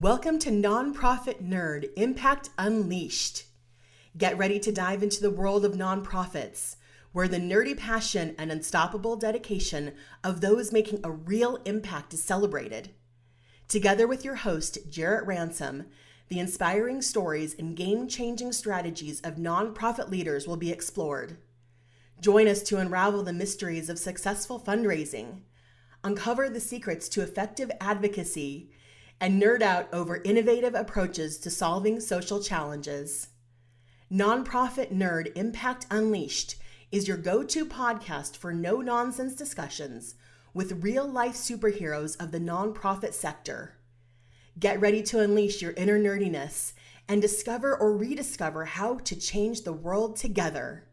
Welcome to Nonprofit Nerd Impact Unleashed. Get ready to dive into the world of nonprofits, where the nerdy passion and unstoppable dedication of those making a real impact is celebrated. Together with your host, Jarrett Ransom, the inspiring stories and game-changing strategies of nonprofit leaders will be explored. Join us to unravel the mysteries of successful fundraising, uncover the secrets to effective advocacy, and nerd out over innovative approaches to solving social challenges. Nonprofit Nerd Impact Unleashed is your go-to podcast for no-nonsense discussions with real-life superheroes of the nonprofit sector. Get ready to unleash your inner nerdiness and discover or rediscover how to change the world together.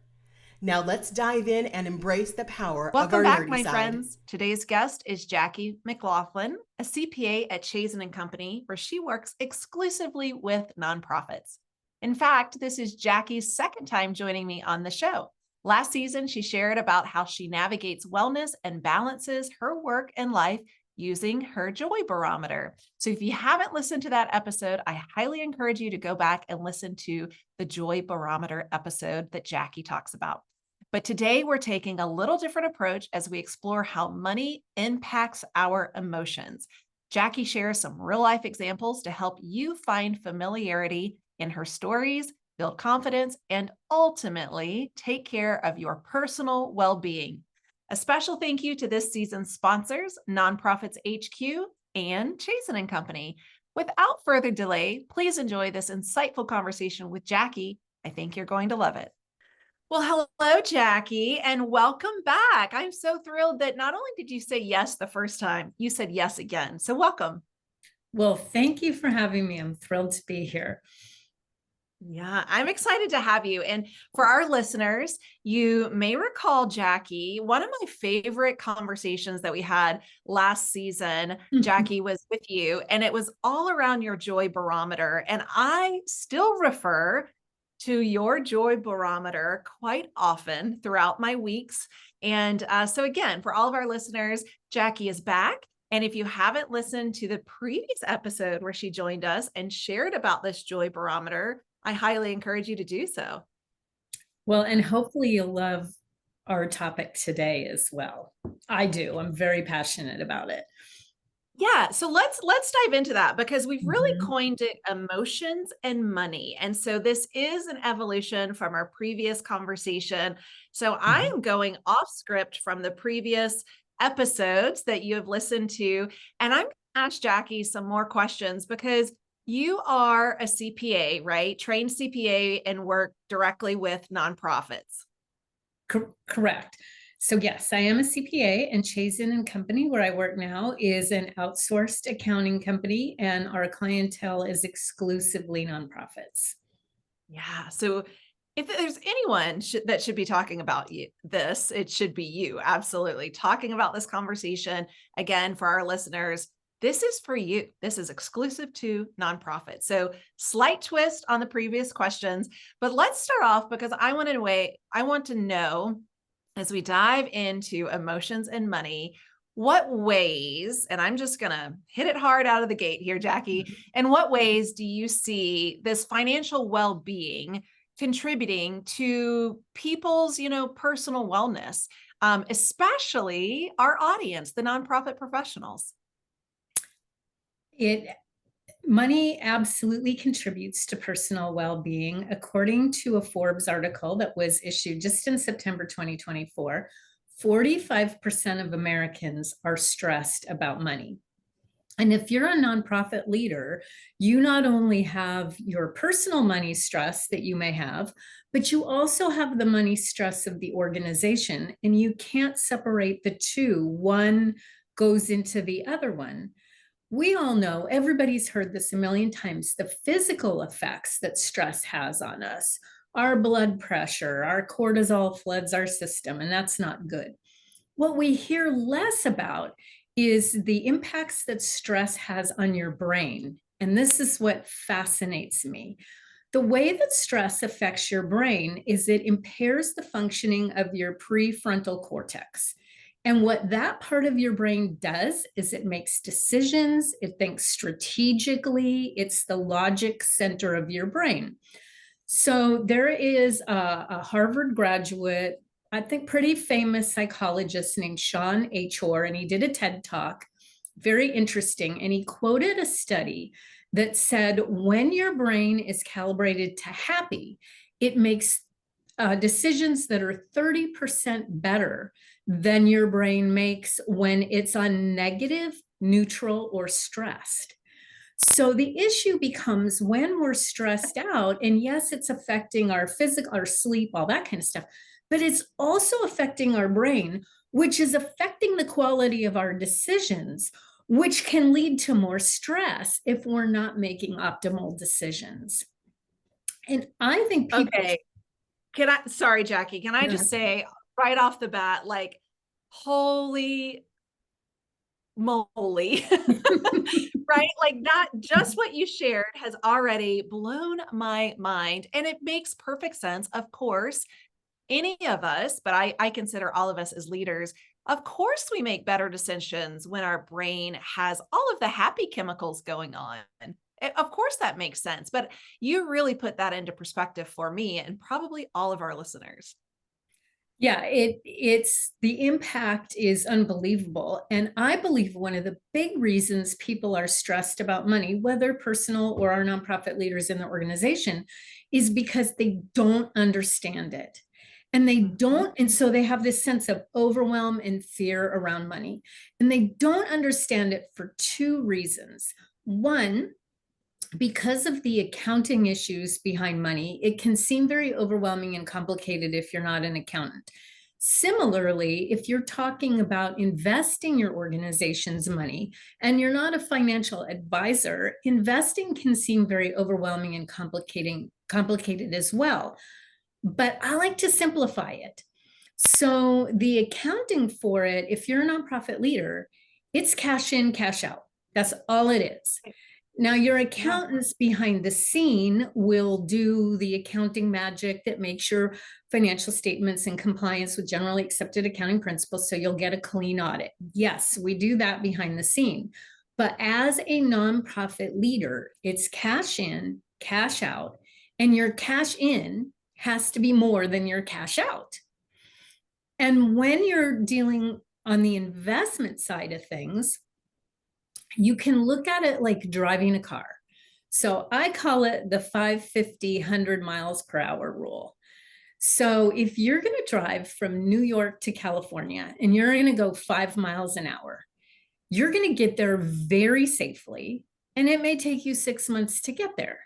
Now let's dive in and embrace the power of our nerdy side. Welcome back, my friends. Today's guest is Jackie McLaughlin, a CPA at Chazin Company, where she works exclusively with nonprofits. In fact, this is Jackie's second time joining me on the show. Last season, she shared about how she navigates wellness and balances her work and life using her joy barometer. So if you haven't listened to that episode, I highly encourage you to go back and listen to the joy barometer episode that Jackie talks about. But today we're taking a little different approach as we explore how money impacts our emotions. Jackie shares some real life examples to help you find familiarity in her stories, build confidence, and ultimately take care of your personal well-being. A special thank you to this season's sponsors, Nonprofits HQ and Chazin Company. Without further delay, please enjoy this insightful conversation with Jackie. I think you're going to love it. Well, hello, Jackie, and welcome back. I'm so thrilled that not only did you say yes the first time, you said yes again. So welcome. Well, thank you for having me. I'm thrilled to be here. Yeah, I'm excited to have you. And for our listeners, you may recall, Jackie, one of my favorite conversations that we had last season, Jackie, was with you, and it was all around your joy barometer. And I still refer to your joy barometer quite often throughout my weeks. And so again, for all of our listeners, Jackie is back. And if you haven't listened to the previous episode where she joined us and shared about this joy barometer, I highly encourage you to do so. Well, and hopefully you'll love our topic today as well. I do. I'm very passionate about it. Yeah, so let's dive into that, because we've really coined it emotions and money. And so this is an evolution from our previous conversation. So I am going off script from the previous episodes that you have listened to, and I'm going to ask Jackie some more questions, because you are a CPA, right? Trained CPA, and work directly with nonprofits. Correct. So yes, I am a CPA, and Chazin Company, where I work now, is an outsourced accounting company, and our clientele is exclusively nonprofits. Yeah. So if there's anyone that should be talking about this, it should be you. Absolutely. Talking about this conversation. Again, for our listeners, this is for you. This is exclusive to nonprofits. So slight twist on the previous questions, but let's start off, because I want to know, as we dive into emotions and money, what ways, and I'm just going to hit it hard out of the gate here, Jackie, in what ways do you see this financial well-being contributing to people's, personal wellness, especially our audience, the nonprofit professionals? Money absolutely contributes to personal well-being. According to a Forbes article that was issued just in September 2024, 45% of Americans are stressed about money. And if you're a nonprofit leader, you not only have your personal money stress that you may have, but you also have the money stress of the organization, and you can't separate the two. One goes into the other one. We all know, everybody's heard this a million times, the physical effects that stress has on us. Our blood pressure, our cortisol floods our system, and that's not good. What we hear less about is the impacts that stress has on your brain. And this is what fascinates me. The way that stress affects your brain is it impairs the functioning of your prefrontal cortex. And what that part of your brain does is it makes decisions, it thinks strategically, it's the logic center of your brain. So there is a Harvard graduate, I think pretty famous psychologist named Sean H. Orr, and he did a TED Talk, very interesting. And he quoted a study that said when your brain is calibrated to happy, it makes decisions that are 30% better than your brain makes when it's on negative, neutral, or stressed. So the issue becomes when we're stressed out, and yes, it's affecting our physical, our sleep, all that kind of stuff, but it's also affecting our brain, which is affecting the quality of our decisions, which can lead to more stress if we're not making optimal decisions. And I think people. Okay. Sorry, Jackie, can I just say right off the bat, like, holy moly, right? Like that, just what you shared has already blown my mind. And it makes perfect sense. Of course, any of us, but I consider all of us as leaders, of course, we make better decisions when our brain has all of the happy chemicals going on. Of course, that makes sense. But you really put that into perspective for me and probably all of our listeners. Yeah, it's the impact is unbelievable. And I believe one of the big reasons people are stressed about money, whether personal or our nonprofit leaders in the organization, is because they don't understand it. And they don't, and so they have this sense of overwhelm and fear around money. And they don't understand it for two reasons. One, because of the accounting issues behind money, it can seem very overwhelming and complicated if you're not an accountant. Similarly, if you're talking about investing your organization's money and you're not a financial advisor, investing can seem very overwhelming and complicated as well. But I like to simplify it. So the accounting for it, if you're a nonprofit leader, it's cash in, cash out. That's all it is. Now, your accountants behind the scene will do the accounting magic that makes your financial statements in compliance with generally accepted accounting principles, so you'll get a clean audit. Yes, we do that behind the scene. But as a nonprofit leader, it's cash in, cash out, and your cash in has to be more than your cash out. And when you're dealing on the investment side of things, you can look at it like driving a car. So I call it the 550, 100 miles per hour rule. So if you're going to drive from New York to California and you're going to go 5 miles an hour, you're going to get there very safely, and it may take you 6 months to get there.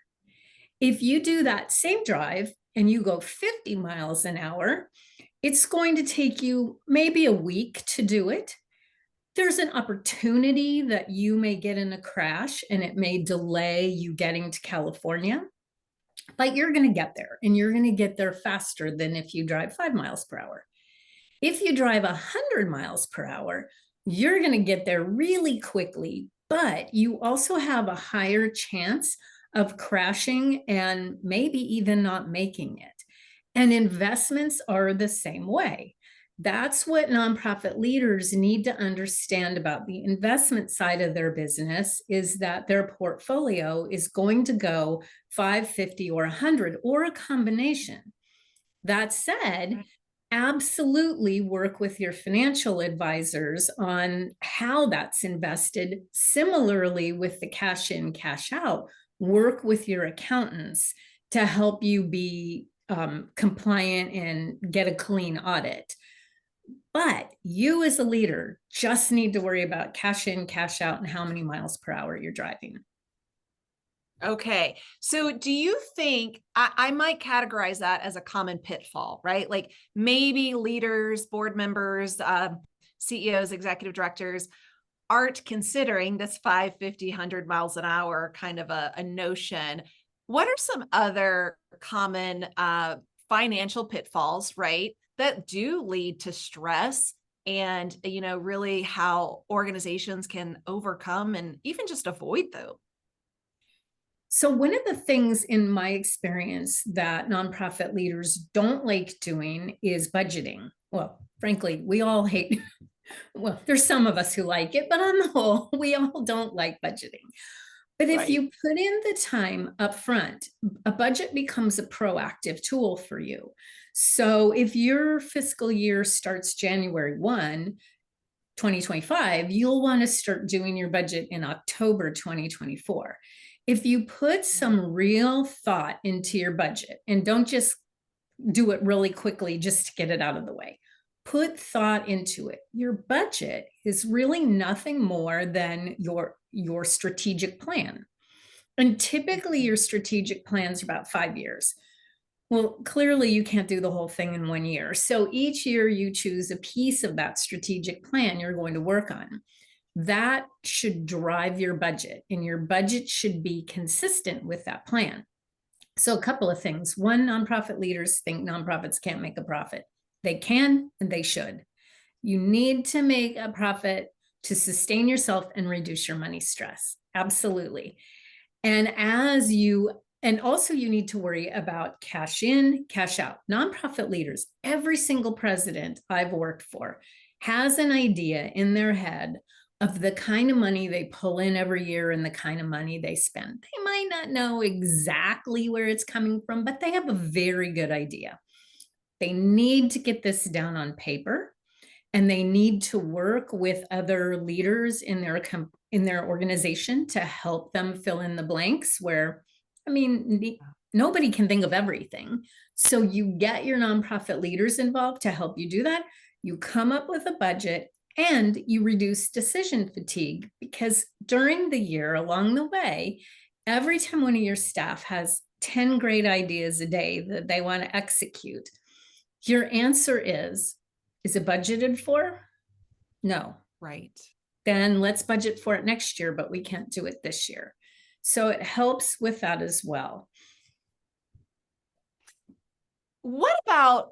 If you do that same drive and you go 50 miles an hour, it's going to take you maybe a week to do it. There's an opportunity that you may get in a crash and it may delay you getting to California, but you're going to get there, and you're going to get there faster than if you drive 5 miles per hour. If you drive 100 miles per hour, you're going to get there really quickly, but you also have a higher chance of crashing and maybe even not making it. And investments are the same way. That's what nonprofit leaders need to understand about the investment side of their business, is that their portfolio is going to go 550 or 100 or a combination. That said, absolutely work with your financial advisors on how that's invested. Similarly, with the cash in, cash out, work with your accountants to help you be compliant and get a clean audit. But you as a leader just need to worry about cash in, cash out, and how many miles per hour you're driving. Okay. So do you think I might categorize that as a common pitfall, right? Like maybe leaders, board members, CEOs, executive directors aren't considering this 550, 100 miles an hour kind of a notion. What are some other common financial pitfalls, right, that do lead to stress, and, really how organizations can overcome and even just avoid those? So one of the things in my experience that nonprofit leaders don't like doing is budgeting. Well, frankly, we all hate Well, there's some of us who like it, but on the whole, we all don't like budgeting. But if Right. you put in the time up front, a budget becomes a proactive tool for you. So if your fiscal year starts January 1, 2025, you'll want to start doing your budget in October 2024. If you put some real thought into your budget and don't just do it really quickly just to get it out of the way, put thought into it. Your budget is really nothing more than your strategic plan. And typically your strategic plans are about 5 years. Well, clearly you can't do the whole thing in 1 year. So each year you choose a piece of that strategic plan you're going to work on. That should drive your budget, and your budget should be consistent with that plan. So a couple of things. One, nonprofit leaders think nonprofits can't make a profit. They can, and they should. You need to make a profit to sustain yourself and reduce your money stress. Absolutely. And also you need to worry about cash in, cash out. Nonprofit leaders, every single president I've worked for has an idea in their head of the kind of money they pull in every year and the kind of money they spend. They might not know exactly where it's coming from, but they have a very good idea. They need to get this down on paper, and they need to work with other leaders in their organization to help them fill in the blanks where, I mean, nobody can think of everything. So you get your nonprofit leaders involved to help you do that. You come up with a budget, and you reduce decision fatigue, because during the year, along the way, every time one of your staff has 10 great ideas a day that they want to execute, your answer is it budgeted for? No. Right. Then let's budget for it next year, but we can't do it this year. So it helps with that as well. What about,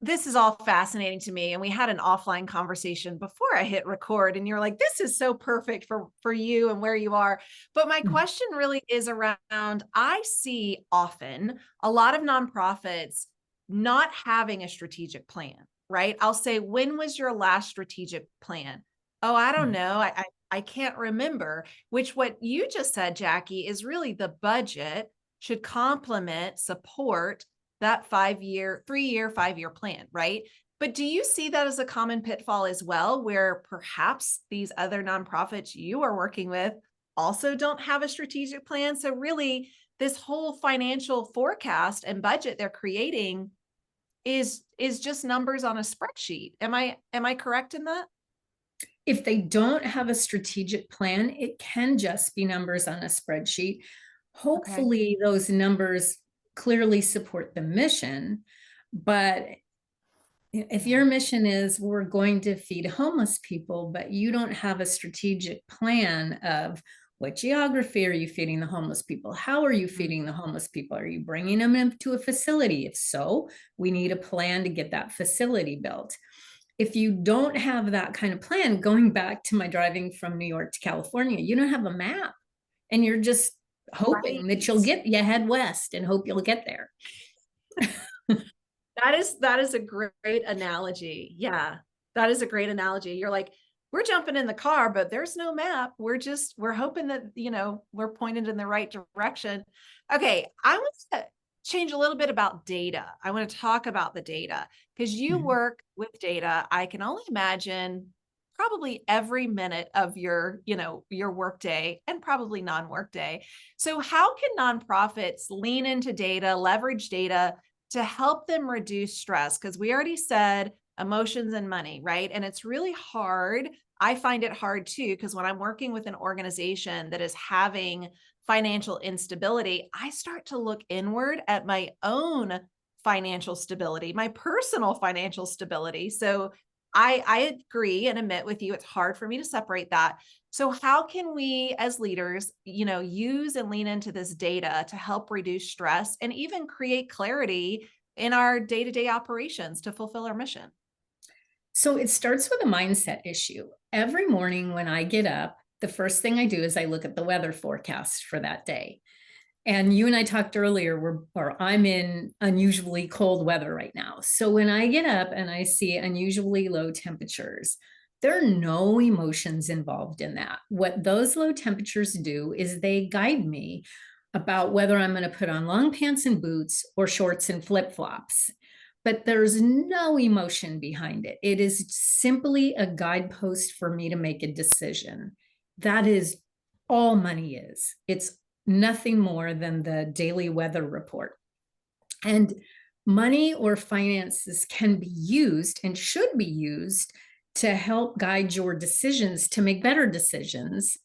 this is all fascinating to me, and we had an offline conversation before I hit record, and you're like, this is so perfect for you and where you are. But my question really is around, I see often a lot of nonprofits not having a strategic plan, right? I'll say, when was your last strategic plan? Oh, I don't know. I can't remember. Which, what you just said, Jackie, is really the budget should complement, support that 5-year, 3-year, 5-year plan, right? But do you see that as a common pitfall as well, where perhaps these other nonprofits you are working with also don't have a strategic plan? So really, this whole financial forecast and budget they're creating is just numbers on a spreadsheet. Am I correct in that? If they don't have a strategic plan, it can just be numbers on a spreadsheet. Hopefully those numbers clearly support the mission, but if your mission is we're going to feed homeless people, but you don't have a strategic plan of what geography are you feeding the homeless people? How are you feeding the homeless people? Are you bringing them into a facility? If so, we need a plan to get that facility built. If you don't have that kind of plan, going back to my driving from New York to California, you don't have a map, and you're just hoping that you head west and hope you'll get there. That is a great analogy. Yeah, that is a great analogy. You're like, we're jumping in the car, but there's no map. We're hoping that, we're pointed in the right direction. Okay, I want to change a little bit about data. I want to talk about the data, because you work with data. I can only imagine probably every minute of your work day, and probably non-work day. So how can nonprofits lean into data, leverage data to help them reduce stress? Because we already said emotions and money, right? And it's really hard. I find it hard too, because when I'm working with an organization that is having financial instability, I start to look inward at my own financial stability, my personal financial stability. So I agree and admit with you, it's hard for me to separate that. So how can we as leaders, use and lean into this data to help reduce stress and even create clarity in our day-to-day operations to fulfill our mission? So it starts with a mindset issue. Every morning when I get up, the first thing I do is I look at the weather forecast for that day. And you and I talked earlier, I'm in unusually cold weather right now. So when I get up and I see unusually low temperatures, There are no emotions involved in that. What those low temperatures do is they guide me about whether I'm going to put on long pants and boots or shorts and flip-flops. But there's no emotion behind it. It is simply a guidepost for me to make a decision. That is all money is. It's nothing more than the daily weather report. And money or finances can be used and should be used to help guide your decisions to make better decisions,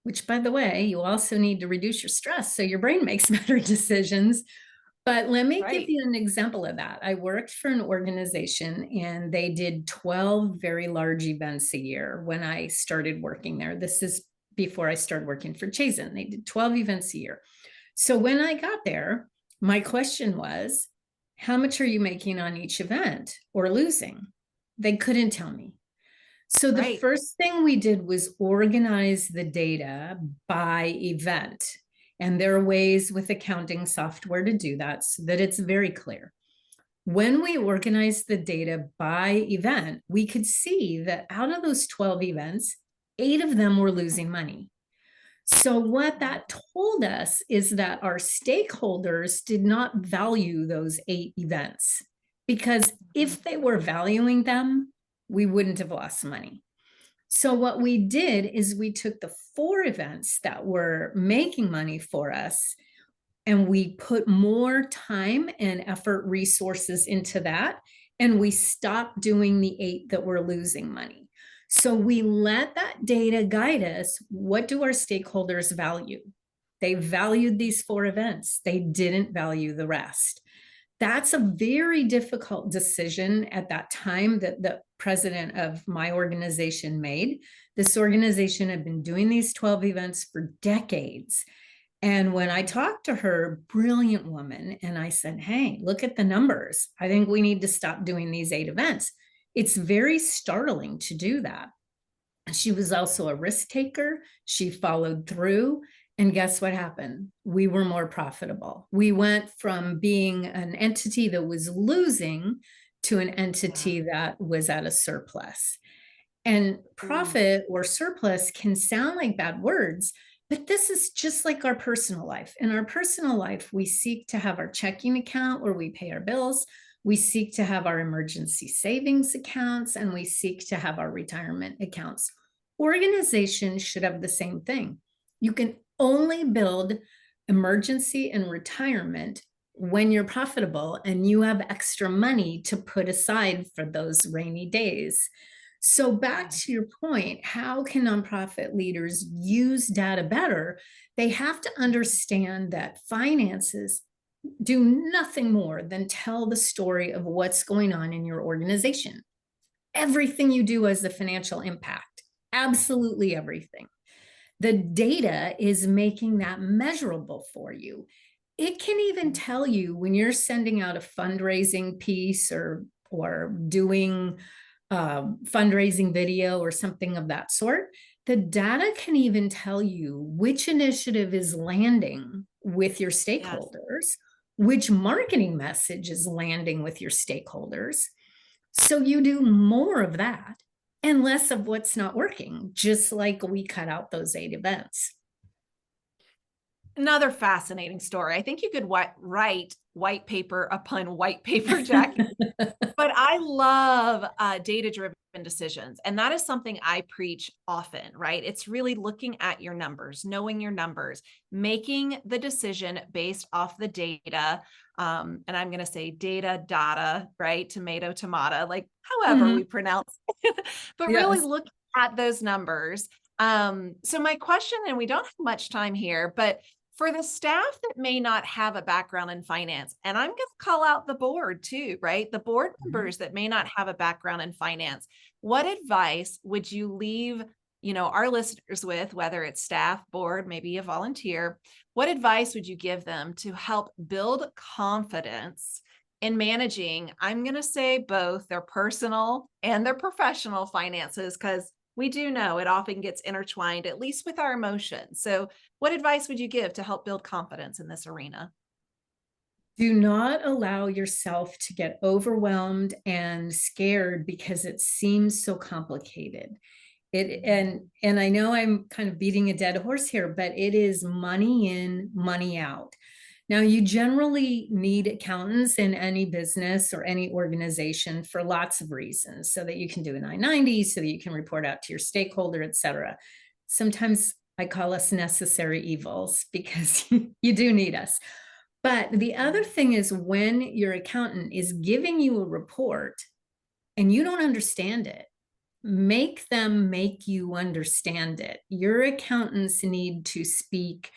which, by the way, you also need to reduce your stress so your brain makes better decisions. But let me give you an example of that. I worked for an organization and they did 12 very large events a year when I started working there. This is before I started working for Chazin. They did 12 events a year. So when I got there, my question was, how much are you making on each event or losing? They couldn't tell me. So the first thing we did was organize the data by event. And there are ways with accounting software to do that so that it's very clear. When we organized the data by event, we could see that out of those 12 events, 8 of them were losing money. So what that told us is that our stakeholders did not value those 8 events, because if they were valuing them, we wouldn't have lost money. So what we did is we took the 4 events that were making money for us, and we put more time and effort resources into that, and we stopped doing the 8 that were losing money. So we let that data guide us. What do our stakeholders value? They valued these 4 events. They didn't value the rest. That's a very difficult decision at that time that the president of my organization made. This organization had been doing these 12 events for decades. And when I talked to her, brilliant woman, and I said, hey, look at the numbers. I think we need to stop doing these 8 events. It's very startling to do that. She was also a risk taker. She followed through. And guess what happened? We were more profitable. We went from being an entity that was losing to an entity that was at a surplus. And profit or surplus can sound like bad words, but this is just like our personal life. In our personal life, we seek to have our checking account where we pay our bills. We seek to have our emergency savings accounts, and we seek to have our retirement accounts. Organizations should have the same thing. You can only build emergency and retirement when you're profitable and you have extra money to put aside for those rainy days. So back to your point, how can nonprofit leaders use data better? They have to understand that finances do nothing more than tell the story of what's going on in your organization. Everything you do has a financial impact, absolutely everything. The data is making that measurable for you. It can even tell you when you're sending out a fundraising piece or doing fundraising video or something of that sort. The data can even tell you which initiative is landing with your stakeholders, which marketing message is landing with your stakeholders. So you do more of that and less of what's not working, just like we cut out those 8 events. Another fascinating story. I think you could write white paper upon white paper, Jackie. But I love data-driven decisions. And that is something I preach often, right? It's really looking at your numbers, knowing your numbers, making the decision based off the data. And I'm going to say data, right? Tomato, like however we pronounce it, but really look at those numbers. So my question, and we don't have much time here, but for the staff that may not have a background in finance, and I'm going to call out the board too, right? The board members that may not have a background in finance, what advice would you leave, our listeners with, whether it's staff, board, maybe a volunteer, what advice would you give them to help build confidence in managing, I'm going to say both their personal and their professional finances, because we do know it often gets intertwined, at least with our emotions. So what advice would you give to help build confidence in this arena? Do not allow yourself to get overwhelmed and scared because it seems so complicated. And I know I'm kind of beating a dead horse here, but it is money in, money out. Now, you generally need accountants in any business or any organization for lots of reasons, so that you can do an I-90, so that you can report out to your stakeholder, et cetera. Sometimes I call us necessary evils because you do need us. But the other thing is, when your accountant is giving you a report and you don't understand it, make them make you understand it. Your accountants need to speak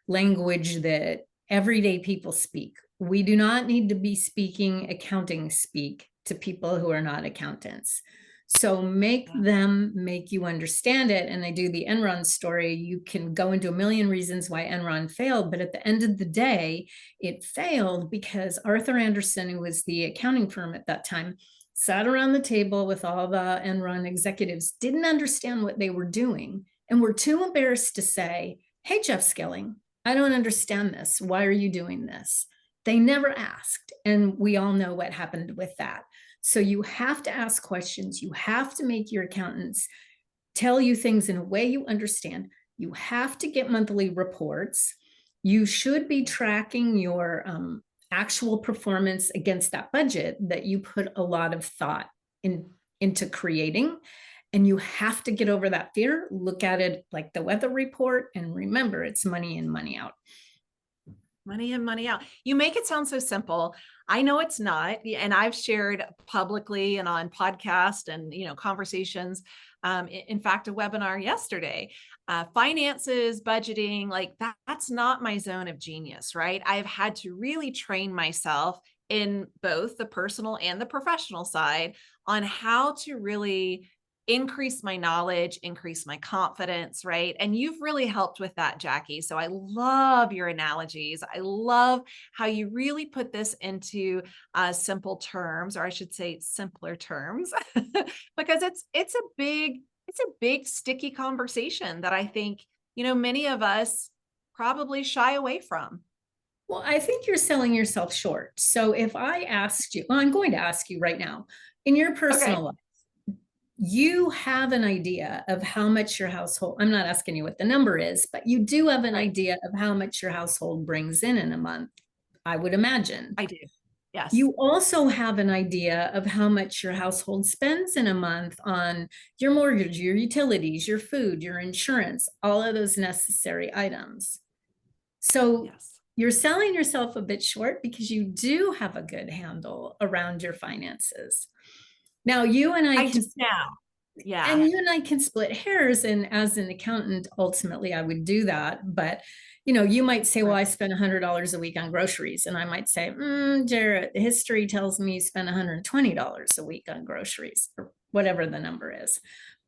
language that everyday people speak. We do not need to be speaking accounting speak to people who are not accountants. So make them make you understand it. And I do the Enron story. You can go into a million reasons why Enron failed, but at the end of the day, it failed because Arthur Andersen, who was the accounting firm at that time, sat around the table with all the Enron executives, didn't understand what they were doing, and were too embarrassed to say, "Hey, Jeff Skilling, I don't understand this. Why are you doing this?" They never asked. And we all know what happened with that. So you have to ask questions. You have to make your accountants tell you things in a way you understand. You have to get monthly reports. You should be tracking your actual performance against that budget that you put a lot of thought into creating. And you have to get over that fear. Look at it like the weather report, and remember, it's money in, money out. Money in, money out. You make it sound so simple. I know it's not. And I've shared publicly and on podcast and, conversations. In fact, a webinar yesterday, finances, budgeting, like that's not my zone of genius, right? I've had to really train myself in both the personal and the professional side on how to really increase my knowledge, increase my confidence, right? And you've really helped with that, Jackie. So I love your analogies. I love how you really put this into simple terms, or I should say simpler terms, because it's a big sticky conversation that I think, many of us probably shy away from. Well, I think you're selling yourself short. So if I asked you, well, I'm going to ask you right now, in your personal life, you have an idea of how much your household, I'm not asking you what the number is, but you do have an idea of how much your household brings in a month, I would imagine. I do. Yes. You also have an idea of how much your household spends in a month on your mortgage, your utilities, your food, your insurance, all of those necessary items. So you're selling yourself a bit short because you do have a good handle around your finances. Now, you and I can Yeah. And you and I can split hairs. And as an accountant, ultimately, I would do that. But, you might say, well, I spend $100 a week on groceries. And I might say, Jarrett, history tells me you spend $120 a week on groceries, or whatever the number is.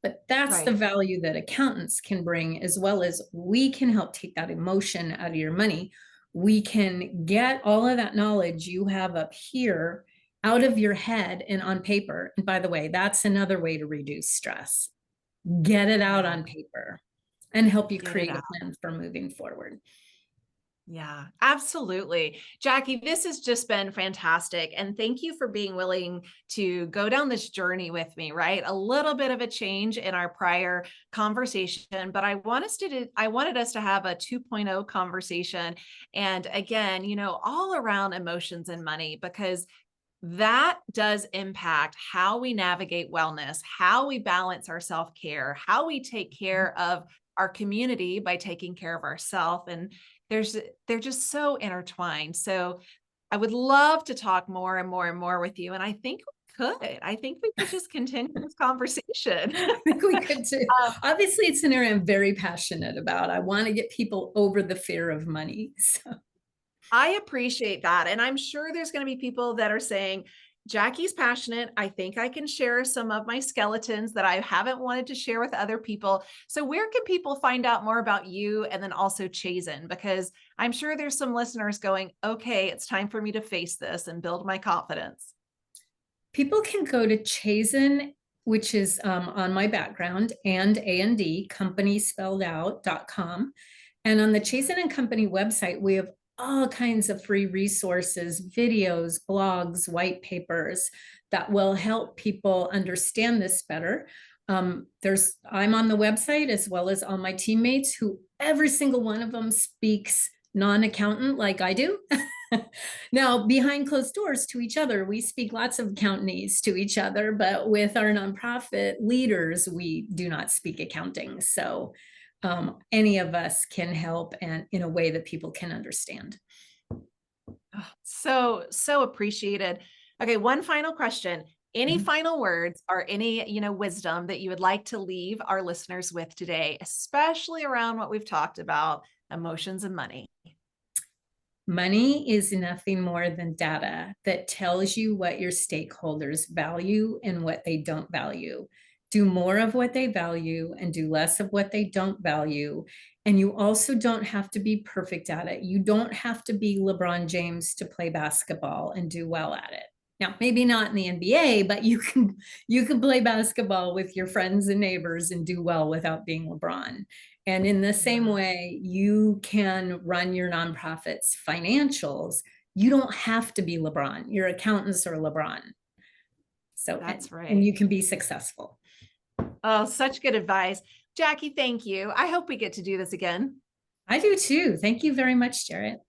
But that's the value that accountants can bring, as well as we can help take that emotion out of your money. We can get all of that knowledge you have up here out of your head and on paper. And by the way, that's another way to reduce stress. Get it out on paper and help you create a plan for moving forward. Yeah, absolutely. Jackie, this has just been fantastic. And thank you for being willing to go down this journey with me, right? A little bit of a change in our prior conversation, but I wanted us to have a 2.0 conversation. And again, all around emotions and money, because that does impact how we navigate wellness, how we balance our self-care, how we take care of our community by taking care of ourselves. And they're just so intertwined. So I would love to talk more and more and more with you. And I think we could just continue this conversation. I think we could too. Obviously, it's an area I'm very passionate about. I want to get people over the fear of money. So. I appreciate that. And I'm sure there's going to be people that are saying, Jackie's passionate. I think I can share some of my skeletons that I haven't wanted to share with other people. So where can people find out more about you and then also Chazin? Because I'm sure there's some listeners going, okay, it's time for me to face this and build my confidence. People can go to Chazin, which is on my background, and A&D, company spelled out.com. And on the Chazin and Company website, we have all kinds of free resources, videos, blogs, white papers that will help people understand this better. I'm on the website as well as all my teammates who every single one of them speaks non-accountant like I do. Now, behind closed doors to each other, we speak lots of accountantese to each other, but with our nonprofit leaders, we do not speak accounting. So any of us can help and in a way that people can understand. So appreciated. Okay, one final question. Any final words or any, wisdom that you would like to leave our listeners with today, especially around what we've talked about, emotions and money? Money is nothing more than data that tells you what your stakeholders value and what they don't value. Do more of what they value and do less of what they don't value. And you also don't have to be perfect at it. You don't have to be LeBron James to play basketball and do well at it. Now, maybe not in the NBA, but you can play basketball with your friends and neighbors and do well without being LeBron. And in the same way, you can run your nonprofit's financials. You don't have to be LeBron. Your accountants are LeBron. So that's right. And you can be successful. Oh, such good advice. Jackie, thank you. I hope we get to do this again. I do too. Thank you very much, Jarrett.